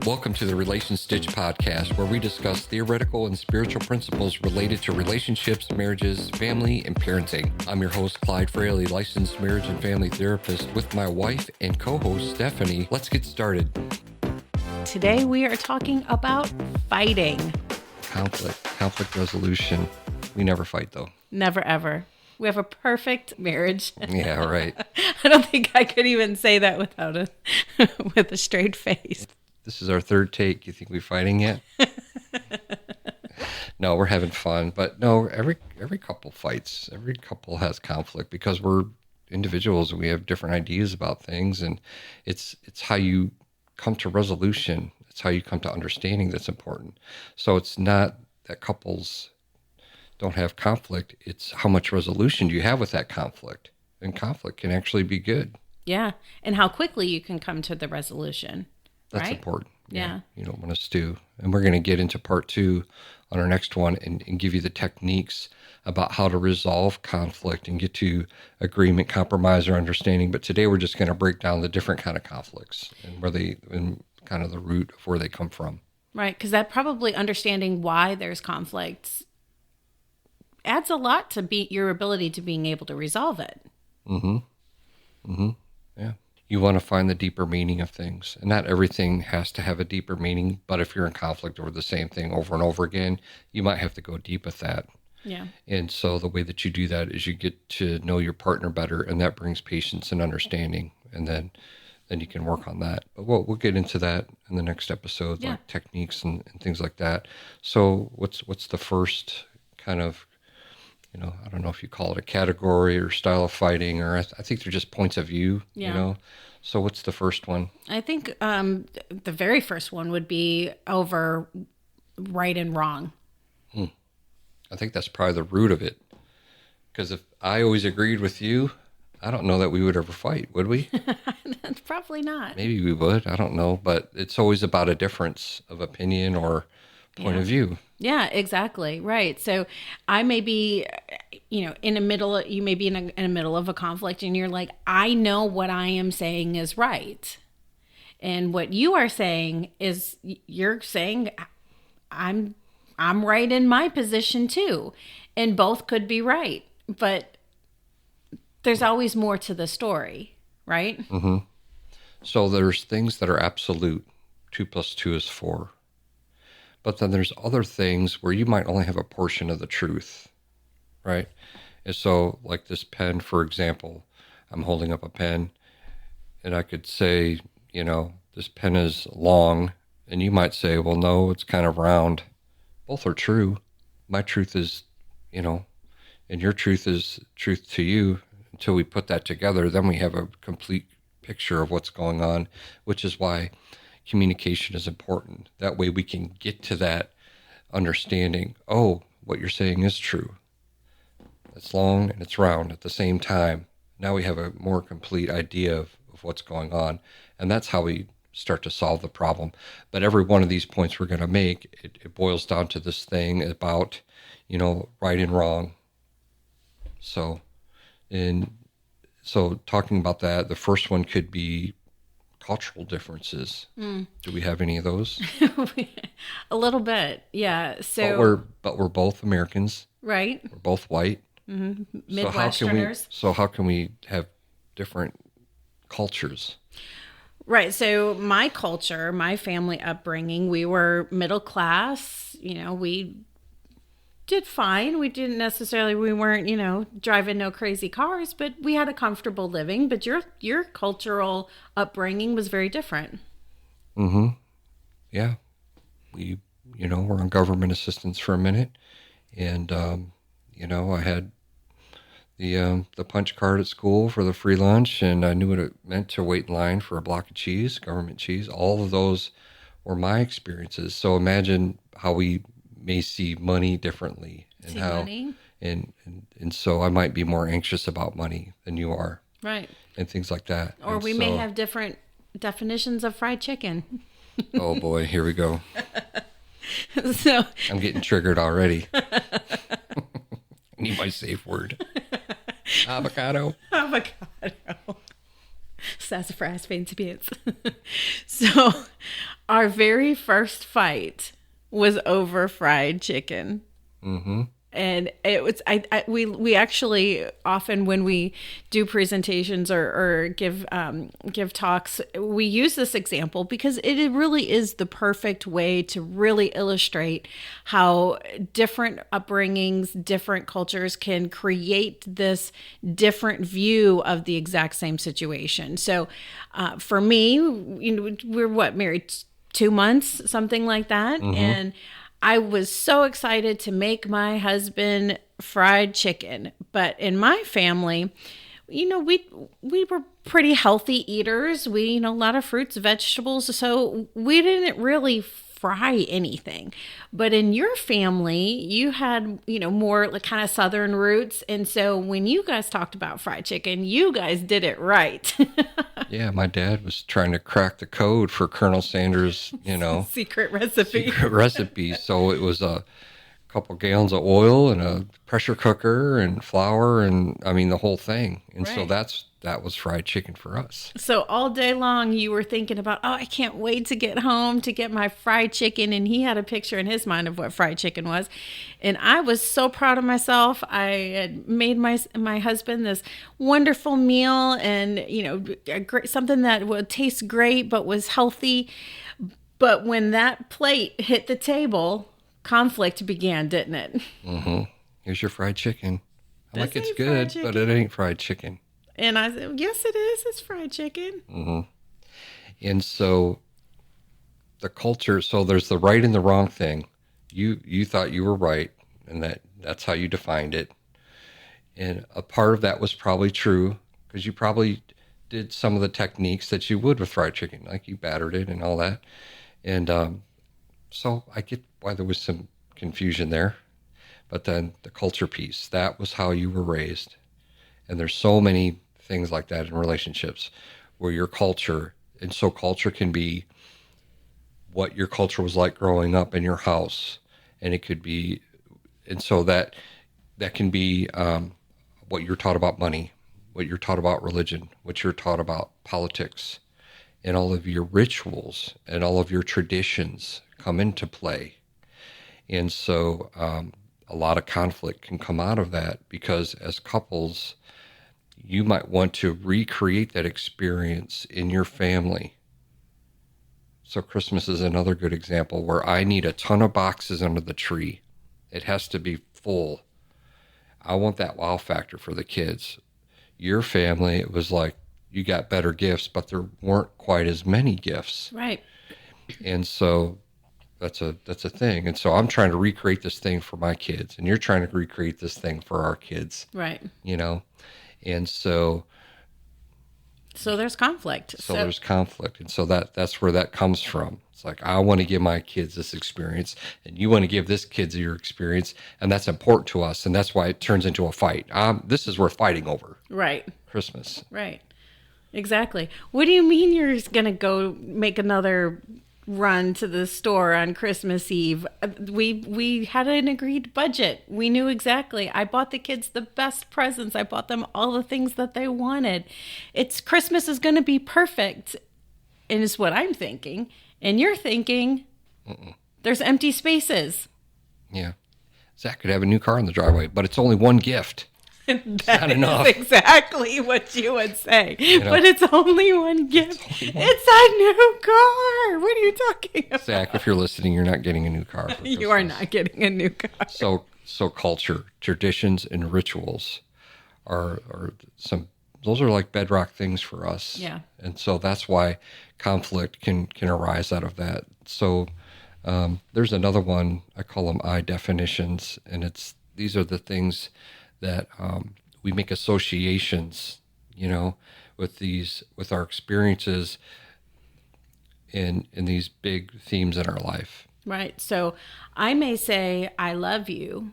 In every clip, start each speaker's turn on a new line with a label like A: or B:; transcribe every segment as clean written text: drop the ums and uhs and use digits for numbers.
A: Welcome to the Relation Stitch podcast, where we discuss theoretical and spiritual principles related to relationships, marriages, family, and parenting. I'm your host, Clyde Fraley, licensed marriage and family therapist, with my wife and co-host, Stephanie. Let's get started.
B: Today we are talking about fighting.
A: Conflict resolution. We never fight, though.
B: Never, ever. We have a perfect marriage.
A: Yeah, right.
B: I don't think I could even say that without with a straight face.
A: This is our third take. You think we're fighting yet? No, we're having fun. But no, every couple fights. Every couple has conflict because we're individuals and we have different ideas about things. And it's how you come to resolution. It's how you come to understanding that's important. So it's not that couples don't have conflict. It's how much resolution do you have with that conflict. And conflict can actually be good.
B: Yeah. And how quickly you can come to the resolution.
A: That's
B: right?
A: important.
B: Yeah.
A: You don't want to stew. And we're going to get into part 2 on our next one and give you the techniques about how to resolve conflict and get to agreement, compromise, or understanding. But today we're just going to break down the different kind of conflicts and kind of the root of where they come from.
B: Right. Because that probably understanding why there's conflicts adds a lot to your ability to being able to resolve it.
A: Yeah. You want to find the deeper meaning of things. And not everything has to have a deeper meaning, but if you're in conflict over the same thing over and over again, you might have to go deep with that.
B: Yeah.
A: And so the way that you do that is you get to know your partner better, and that brings patience and understanding. And then you can work on that. But we'll get into that in the next episode, like techniques and things like that. So what's the first kind of, I don't know if you call it a category or style of fighting, or I think they're just points of view, So what's the first one?
B: I think the very first one would be over right and wrong.
A: I think that's probably the root of it. Because if I always agreed with you, I don't know that we would ever fight, would we?
B: Probably not.
A: Maybe we would. I don't know. But it's always about a difference of opinion or point of view.
B: Yeah, exactly. Right. So I may be, in the middle, you may be in the middle of a conflict and you're like, I know what I am saying is right. And what you are saying is you're saying I'm right in my position too. And both could be right. But there's always more to the story, right?
A: Mm-hmm. So there's things that are absolute. 2 + 2 is 4. But then there's other things where you might only have a portion of the truth, right? And so like this pen, for example, I'm holding up a pen and I could say, this pen is long, and you might say, well, no, it's kind of round. Both are true. My truth is, and your truth is truth to you. Until we put that together, then we have a complete picture of what's going on, which is why communication is important. That way we can get to that understanding. Oh, what you're saying is true. It's long and it's round at the same time. Now we have a more complete idea of what's going on. And that's how we start to solve the problem. But every one of these points we're going to make, it boils down to this thing about, right and wrong. So talking about that, the first one could be cultural differences. Do we have any of those?
B: A little bit, yeah. So,
A: but we're both Americans,
B: right?
A: We're both white,
B: Midwesterners.
A: So how can we have different cultures?
B: Right. So my culture, my family upbringing, we were middle class. We did fine. We weren't, driving no crazy cars, but we had a comfortable living. But your cultural upbringing was very different.
A: Mm-hmm. Yeah. We, were on government assistance for a minute. And, I had the punch card at school for the free lunch, and I knew what it meant to wait in line for a block of cheese, government cheese. All of those were my experiences. So imagine how we may see money differently, and
B: money?
A: And so I might be more anxious about money than you are,
B: right?
A: And things like that.
B: Or we may have different definitions of fried chicken.
A: Oh boy, here we go.
B: So
A: I'm getting triggered already. I need my safe word. Avocado.
B: Sassafras fancy pants. So Our very first fight was over fried chicken.
A: Mm-hmm.
B: And it was we actually often when we do presentations or give talks, we use this example because it really is the perfect way to really illustrate how different upbringings, different cultures can create this different view of the exact same situation. So for me, we're married 2 months, something like that.
A: Mm-hmm.
B: And I was so excited to make my husband fried chicken. But in my family, we were pretty healthy eaters. We, a lot of fruits, vegetables, so we didn't really fry anything. But in your family, you had, more like kind of southern roots, and so when you guys talked about fried chicken, you guys did it right.
A: Yeah, my dad was trying to crack the code for Colonel Sanders,
B: Secret recipe.
A: secret recipe. So it was a couple gallons of oil and a pressure cooker and flour and I mean the whole thing. And so
B: Right.
A: that was fried chicken for us.
B: So all day long you were thinking about, oh, I can't wait to get home to get my fried chicken. And he had a picture in his mind of what fried chicken was. And I was so proud of myself. I had made my husband this wonderful meal and, something that would taste great but was healthy. But when that plate hit the table, conflict began, didn't it?
A: Mm-hmm. Here's your fried chicken. I'm
B: This
A: like, it's
B: ain't fried
A: good, but
B: chicken.
A: it ain't fried chicken.
B: And I said, yes, it is. It's fried chicken.
A: Mm-hmm. And so the culture, so there's the right and the wrong thing. You thought you were right, and that's how you defined it. And a part of that was probably true because you probably did some of the techniques that you would with fried chicken, like you battered it and all that. And so I get why there was some confusion there. But then the culture piece, that was how you were raised. And there's so many things like that in relationships where your culture, and so culture can be what your culture was like growing up in your house. And it could be, and so that can be what you're taught about money, what you're taught about religion, what you're taught about politics, and all of your rituals and all of your traditions come into play. And so a lot of conflict can come out of that because as couples, you might want to recreate that experience in your family. So Christmas is another good example where I need a ton of boxes under the tree. It has to be full. I want that wow factor for the kids. Your family, it was like you got better gifts, but there weren't quite as many gifts.
B: Right.
A: And so that's a thing. And so I'm trying to recreate this thing for my kids, and you're trying to recreate this thing for our kids.
B: Right.
A: And so
B: there's conflict.
A: there's conflict. And so that's where that comes from. It's like I want to give my kids this experience, and you want to give this kids your experience, and that's important to us, and that's why it turns into a fight. This is worth fighting over.
B: Right.
A: Christmas.
B: Right. Exactly. What do you mean you're going to go make another run to the store on Christmas Eve? We had an agreed budget. We knew exactly. I bought the kids the best presents. I bought them all the things that they wanted. It's Christmas is going to be perfect. And it's what I'm thinking. And you're thinking there's empty spaces.
A: Yeah. Zach could have a new car in the driveway, but it's only one gift.
B: That
A: not
B: is
A: enough.
B: exactly what you would say.
A: know?
B: But it's only one gift. It's a new car. What are you talking about?
A: Zach, if you're listening, you're not getting a new car. For
B: You are
A: Christmas.
B: not getting a new car.
A: So culture, traditions, and rituals are some. Those are like bedrock things for us.
B: Yeah.
A: And so that's why conflict can arise out of that. So there's another one. I call them I definitions, and these are the things that we make associations, with our experiences in these big themes in our life.
B: Right. So I may say, I love you,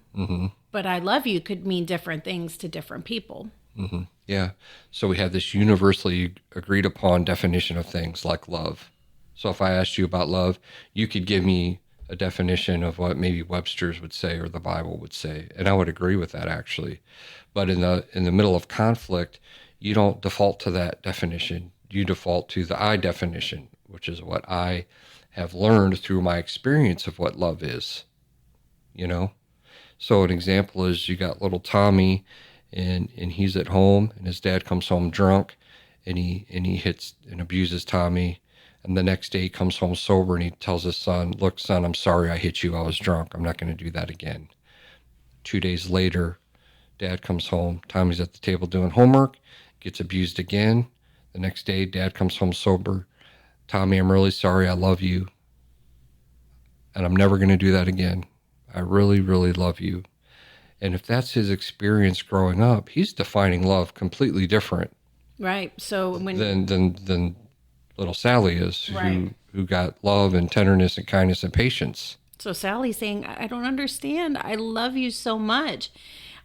B: but I love you could mean different things to different people.
A: Mm-hmm. Yeah. So we have this universally agreed upon definition of things like love. So if I asked you about love, you could give me a definition of what maybe Webster's would say or the Bible would say, and I would agree with that actually. But in the middle of conflict, you don't default to that definition. You default to the I definition, which is what I have learned through my experience of what love is, you know? So an example is you got little Tommy and he's at home and his dad comes home drunk and he hits and abuses Tommy. And the next day he comes home sober and he tells his son, "Look, son, I'm sorry I hit you. I was drunk. I'm not going to do that again." 2 days later, dad comes home. Tommy's at the table doing homework, gets abused again. The next day, dad comes home sober. "Tommy, I'm really sorry. I love you. And I'm never going to do that again. I really, really love you." And if that's his experience growing up, he's defining love completely different
B: Right. So when
A: than little Sally is,
B: right.
A: who got love and tenderness and kindness and patience.
B: So Sally's saying, I don't understand. I love you so much.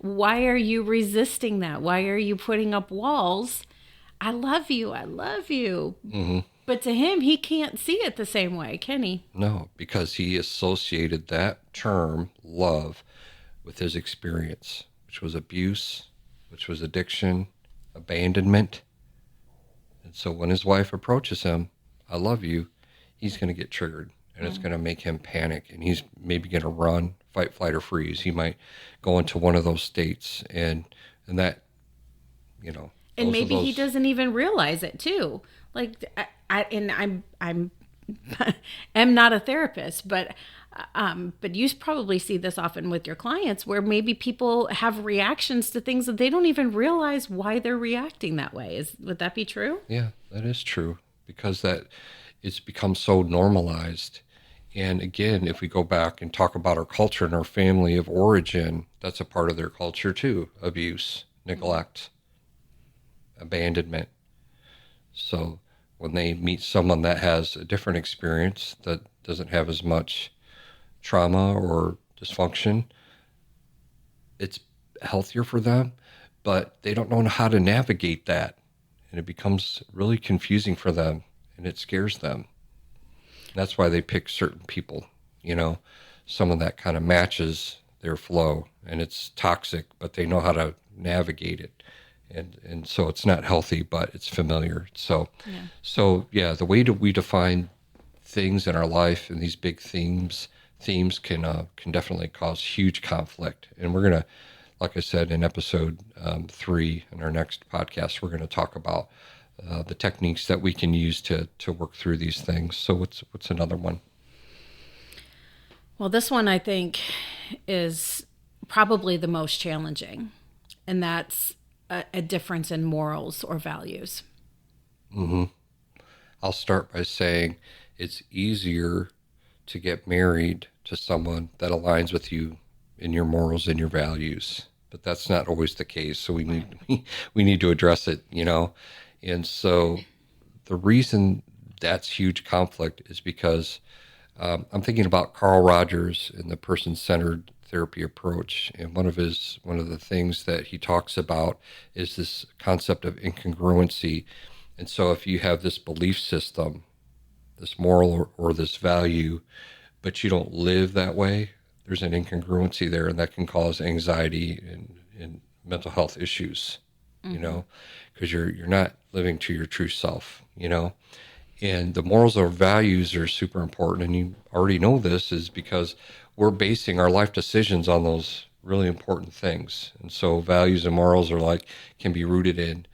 B: Why are you resisting that? Why are you putting up walls? I love you. I love you.
A: Mm-hmm.
B: But to him, he can't see it the same way, can he?
A: No, because he associated that term, love, with his experience, which was abuse, which was addiction, abandonment. And so when his wife approaches him, "I love you," he's going to get triggered and it's going to make him panic and he's maybe going to run, fight, flight, or freeze. He might go into one of those states and that, you know,
B: And
A: those are
B: maybe he
A: those.
B: doesn't even realize it too. Like I'm am not a therapist, but you probably see this often with your clients where maybe people have reactions to things that they don't even realize why they're reacting that way. Would that be true?
A: Yeah, that is true because that it's become so normalized. And again, if we go back and talk about our culture and our family of origin, that's a part of their culture too: abuse, neglect, abandonment. So when they meet someone that has a different experience that doesn't have as much trauma or dysfunction, it's healthier for them, but they don't know how to navigate that. And it becomes really confusing for them and it scares them. That's why they pick certain people, someone that kind of matches their flow and it's toxic, but they know how to navigate it. And so it's not healthy, but it's familiar. So,
B: Yeah.
A: so yeah, the way that we define things in our life and these big themes can definitely cause huge conflict. And we're gonna, like I said in episode 3 in our next podcast, we're gonna talk about the techniques that we can use to work through these things. So what's another one?
B: Well, this one I think is probably the most challenging, and that's a difference in morals or values.
A: Mm-hmm. I'll start by saying it's easier to get married to someone that aligns with you in your morals and your values, but that's not always the case. So we
B: Right.
A: need we need to address it. And so the reason that's huge conflict is because I'm thinking about Carl Rogers and the person-centered therapy approach, and one of the things that he talks about is this concept of incongruency. And so if you have this belief system, this moral or this value, but you don't live that way, there's an incongruency there, and that can cause anxiety and mental health issues,
B: Mm-hmm.
A: because you're not living to your true self. And the morals or values are super important, and you already know this is because we're basing our life decisions on those really important things. And so values and morals can be rooted in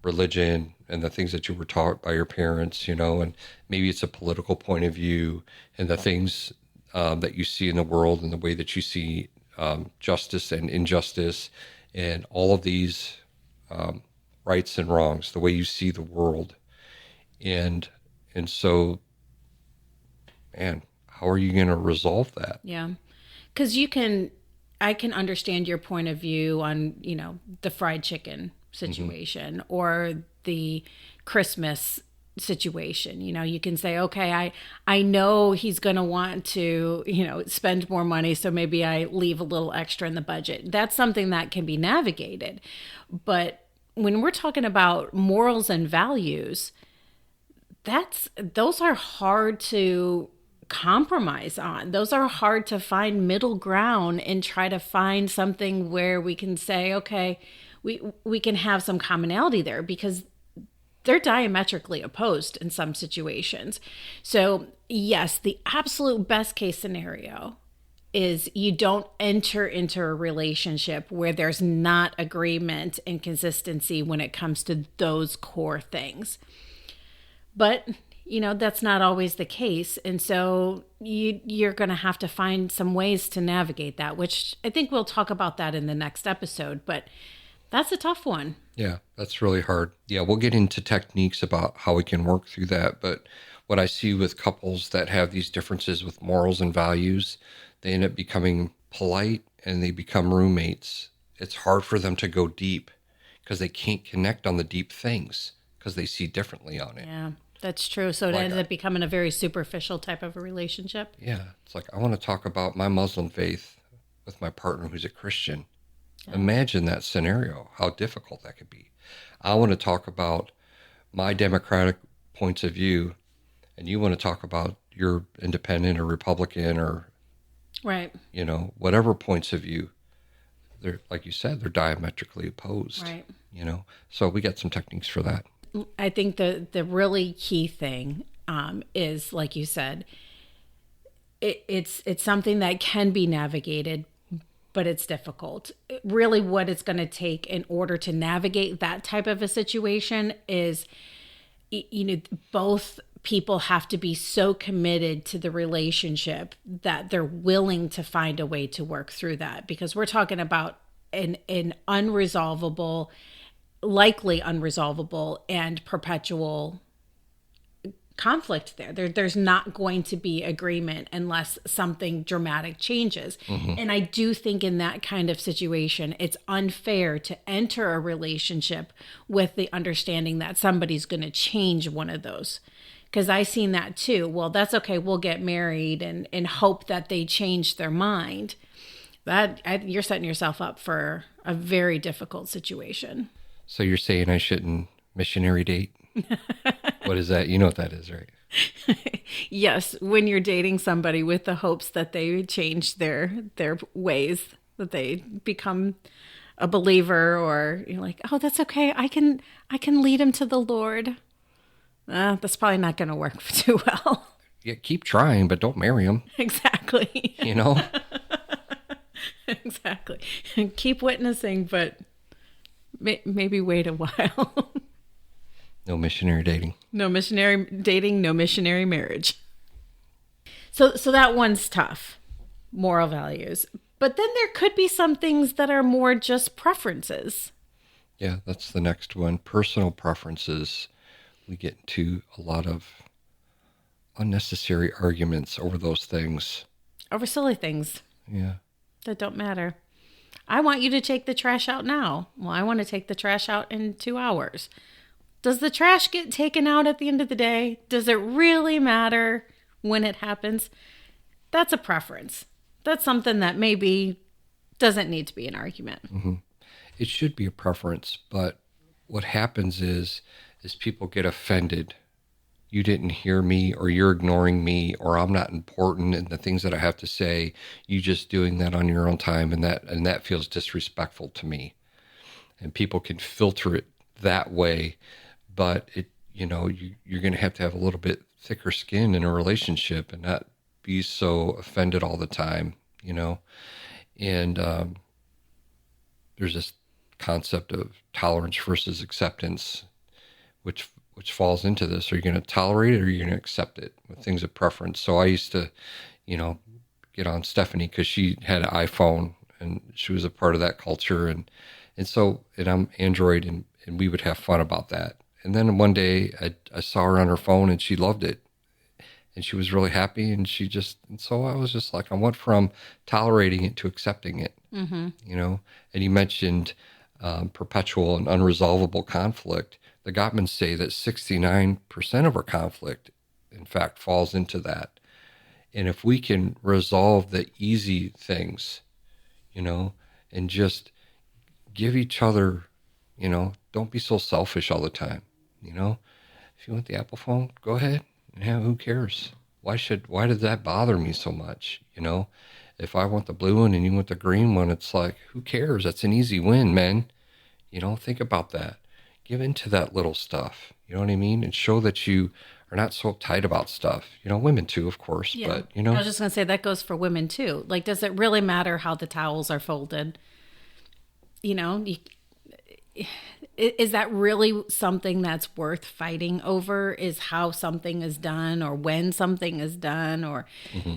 A: religion and the things that you were taught by your parents, and maybe it's a political point of view and the things that you see in the world and the way that you see justice and injustice and all of these rights and wrongs, the way you see the world. And so, man, how are you going to resolve that?
B: Yeah. Because I can understand your point of view on, the fried chicken
A: Mm-hmm.
B: situation or the Christmas situation. You can say, okay, I know he's going to want to, spend more money. So maybe I leave a little extra in the budget. That's something that can be navigated. But when we're talking about morals and values, those are hard to compromise on. Those are hard to find middle ground and try to find something where we can say, okay, we can have some commonality there, because they're diametrically opposed in some situations. So, yes, the absolute best case scenario is you don't enter into a relationship where there's not agreement and consistency when it comes to those core things. But that's not always the case, and so you're going to have to find some ways to navigate that, which I think we'll talk about that in the next episode. But that's a tough one.
A: Yeah, that's really hard. Yeah, we'll get into techniques about how we can work through that. But what I see with couples that have these differences with morals and values, they end up becoming polite and they become roommates. It's hard for them to go deep because they can't connect on the deep things because they see differently on it.
B: Yeah, that's true. So it
A: Like,
B: ends up becoming a very superficial type of a relationship.
A: yeah, it's like I want to talk about my Muslim faith with my partner who's a Christian. Imagine that scenario, how difficult that could be. I want to talk about my democratic points of view, and you want to talk about your independent or Republican or,
B: Right.
A: Whatever points of view. They're, like you said, they're diametrically opposed.
B: Right.
A: So we got some techniques for that.
B: I think the really key thing is, like you said, it's something that can be navigated, but it's difficult. Really, what it's going to take in order to navigate that type of a situation is, both people have to be so committed to the relationship that they're willing to find a way to work through that, because we're talking about an unresolvable, likely unresolvable and perpetual conflict there's not going to be agreement unless something dramatic changes. And I do think in that kind of situation it's unfair to enter a relationship with the understanding that somebody's going to change one of those, because I seen that too. Well, that's okay, we'll get married and hope that they change their mind. You're setting yourself up for a very difficult situation.
A: So you're saying I shouldn't missionary date? What is that? You know what that is, right?
B: Yes, when you're dating somebody with the hopes that they change their ways, that they become a believer, or you're like, oh, that's okay, I can lead him to the Lord. That's probably not going to work too well.
A: Yeah, keep trying, but don't marry him.
B: Exactly. Exactly. Keep witnessing, but maybe wait a while.
A: No missionary dating.
B: No missionary dating, no missionary marriage. So that one's tough. Moral values. But then there could be some things that are more just preferences.
A: Yeah, that's the next one. Personal preferences. We get into a lot of unnecessary arguments over those things.
B: Over silly things.
A: Yeah.
B: That don't matter. I want you to take the trash out now. Well, I want to take the trash out in 2 hours. Does the trash get taken out at the end of the day? Does it really matter when it happens? That's a preference. That's something that maybe doesn't need to be an argument.
A: Mm-hmm. It should be a preference, but what happens is people get offended. You didn't hear me, or you're ignoring me, or I'm not important in the things that I have to say. You just doing that on your own time, and that feels disrespectful to me. And people can filter it that way. But you're going to have a little bit thicker skin in a relationship and not be so offended all the time, And there's this concept of tolerance versus acceptance, which falls into this. Are you going to tolerate it, or are you going to accept it with things of preference? So I used to, get on Stephanie because she had an iPhone and she was a part of that culture, and I'm Android, and we would have fun about that. And then one day I saw her on her phone and she loved it and she was really happy. And so I was just like, I went from tolerating it to accepting it, And you mentioned perpetual and unresolvable conflict. The Gottmans say that 69% of our conflict, in fact, falls into that. And if we can resolve the easy things, and just give each other, don't be so selfish all the time. If you want the Apple phone, go ahead. Yeah, who cares? Why did that bother me so much? If I want the blue one and you want the green one, it's like, who cares? That's an easy win, man. Think about that. Give into that little stuff. You know what I mean? And show that you are not so uptight about stuff. Women too, of course,
B: Yeah.
A: but
B: I was just going to say that goes for women too. Like, does it really matter how the towels are folded? You know, you, is that really something that's worth fighting over? Is how something is done or when something is done? Or
A: hmm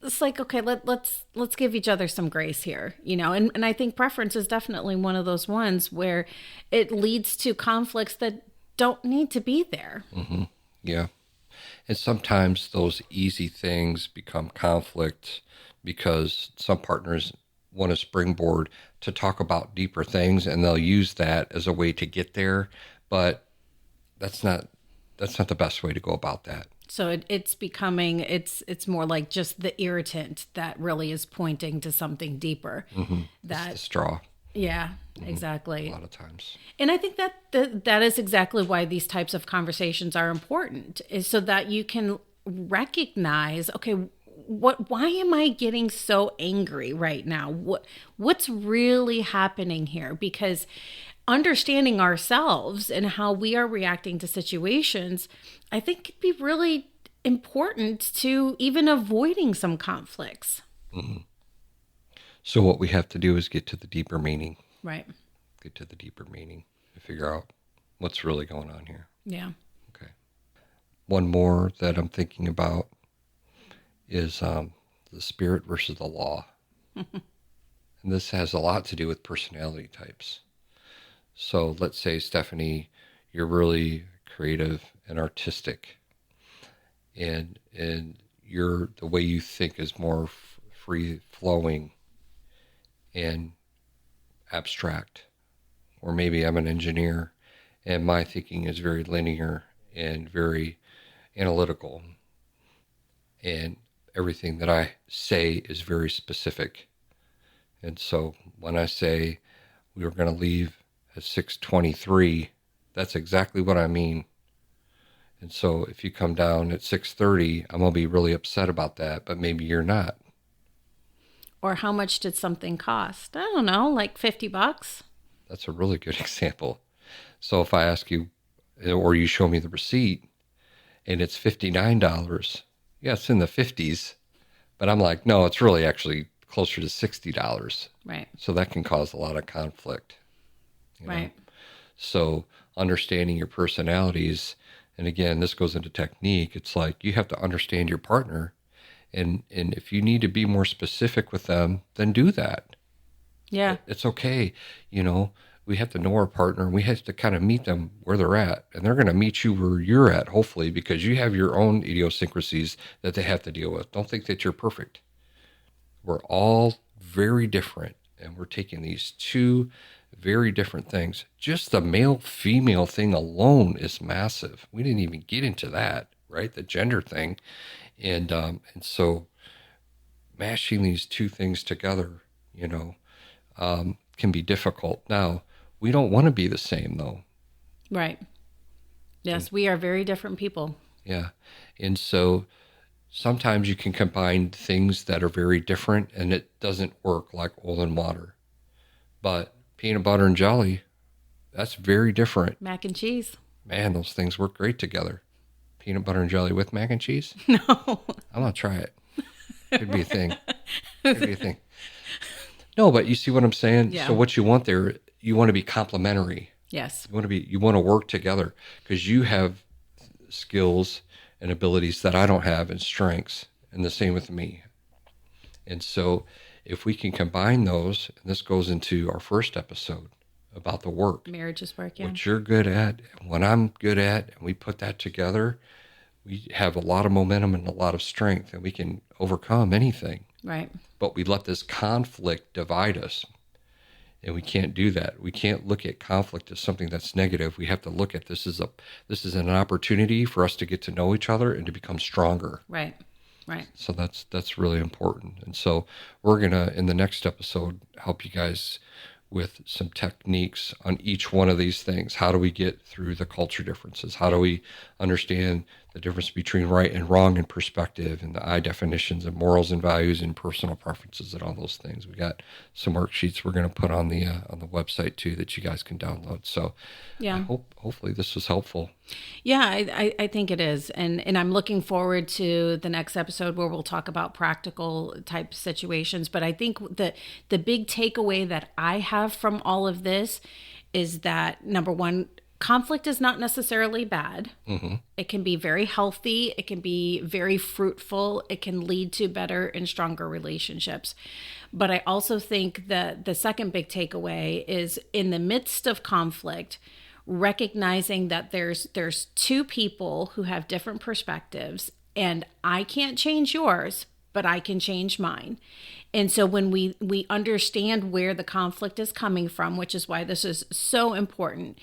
B: it's like, okay, let's give each other some grace here, and I think preference is definitely one of those ones where it leads to conflicts that don't need to be there.
A: yeah. And sometimes those easy things become conflict because some partners want a springboard to talk about deeper things, and they'll use that as a way to get there. But that's not that's not the best way to go about that.
B: So it's becoming it's more like just the irritant that really is pointing to something deeper.
A: It's the
B: That
A: straw
B: yeah,
A: a
B: exactly.
A: lot of times.
B: And I think that is exactly why these types of conversations are important, is so that you can recognize, okay, why am I getting so angry right now? What's really happening here? Because understanding ourselves and how we are reacting to situations, I think could be really important to even avoiding some conflicts.
A: hmm So what we have to do is get to the deeper meaning,
B: Right.
A: and figure out what's really going on here.
B: Yeah.
A: Okay. One more that I'm thinking about is the spirit versus the law. And this has a lot to do with personality types. So let's say, Stephanie, you're really creative and artistic, and the way you think is more free flowing and abstract. Or maybe I'm an engineer and my thinking is very linear and very analytical, and everything that I say is very specific. And so when I say we were going to leave at 6:23, that's exactly what I mean. And so if you come down at 6:30, I'm going to be really upset about that, but maybe you're not.
B: Or how much did something cost? I don't know, like $50.
A: That's a really good example. So if I ask you, or you show me the receipt and it's $59, yeah, it's in the 50s, but I'm like, no, it's really actually closer to $60.
B: Right.
A: So that can cause a lot of conflict, you know?
B: Right.
A: So understanding your personalities, and again, this goes into technique. It's like you have to understand your partner, and if you need to be more specific with them, then do that.
B: Yeah.
A: It's okay. We have to know our partner. We have to kind of meet them where they're at, and they're going to meet you where you're at, hopefully, because you have your own idiosyncrasies that they have to deal with. Don't think that you're perfect. We're all very different, and we're taking these two very different things. Just the male female thing alone is massive. We didn't even get into that, right? The gender thing, and so mashing these two things together, can be difficult. Now, we don't want to be the same, though.
B: Right. Yes, we are very different people.
A: Yeah, and so sometimes you can combine things that are very different, and it doesn't work, like oil and water. But peanut butter and jelly, that's very different.
B: Mac and cheese.
A: Man, those things work great together. Peanut butter and jelly with mac and cheese?
B: No.
A: I'm going to try it. Could be a thing. Could be a thing. No, but you see what I'm saying?
B: Yeah.
A: So what you want there, you want to be complementary.
B: Yes.
A: You want to work together because you have skills and abilities that I don't have, and strengths, and the same with me. And so if we can combine those, and this goes into our first episode about the work,
B: Marriage is work, yeah.
A: what you're good at and what I'm good at, and we put that together, we have a lot of momentum and a lot of strength, and we can overcome anything.
B: Right.
A: But we let this conflict divide us, and we can't do that. We can't look at conflict as something that's negative. We have to look at this as an opportunity for us to get to know each other and to become stronger.
B: Right. Right.
A: So that's really important. And so we're gonna, in the next episode, help you guys with some techniques on each one of these things. How do we get through the culture differences? How do we understand the difference between right and wrong and perspective, and the I definitions of morals and values and personal preferences and all those things. We got some worksheets we're going to put on the website too that you guys can download. So
B: Yeah.
A: hopefully this was helpful.
B: Yeah, I think it is. And I'm looking forward to the next episode where we'll talk about practical type situations. But I think the big takeaway that I have from all of this is that, number one, conflict is not necessarily bad.
A: Mm-hmm.
B: It can be very healthy. It can be very fruitful. It can lead to better and stronger relationships. But I also think that the second big takeaway is, in the midst of conflict, recognizing that there's two people who have different perspectives, and I can't change yours, but I can change mine. And so when we understand where the conflict is coming from, which is why this is so important,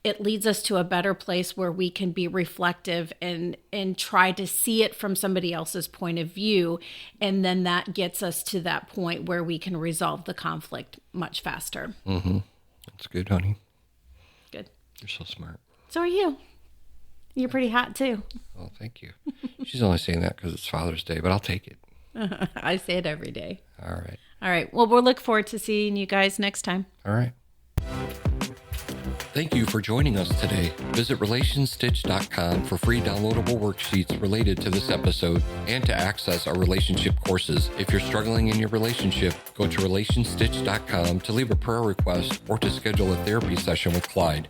B: it leads us to a better place where we can be reflective and try to see it from somebody else's point of view. And then that gets us to that point where we can resolve the conflict much faster.
A: Mm-hmm. That's good, honey.
B: Good.
A: You're so smart.
B: So are you. You're pretty hot too.
A: Oh, thank you. She's only saying that because it's Father's Day, but I'll take it.
B: I say it every day.
A: All right.
B: All right. Well, we'll look forward to seeing you guys next time.
A: All right. Thank you for joining us today. Visit relationstitch.com for free downloadable worksheets related to this episode and to access our relationship courses. If you're struggling in your relationship, go to relationstitch.com to leave a prayer request or to schedule a therapy session with Clyde.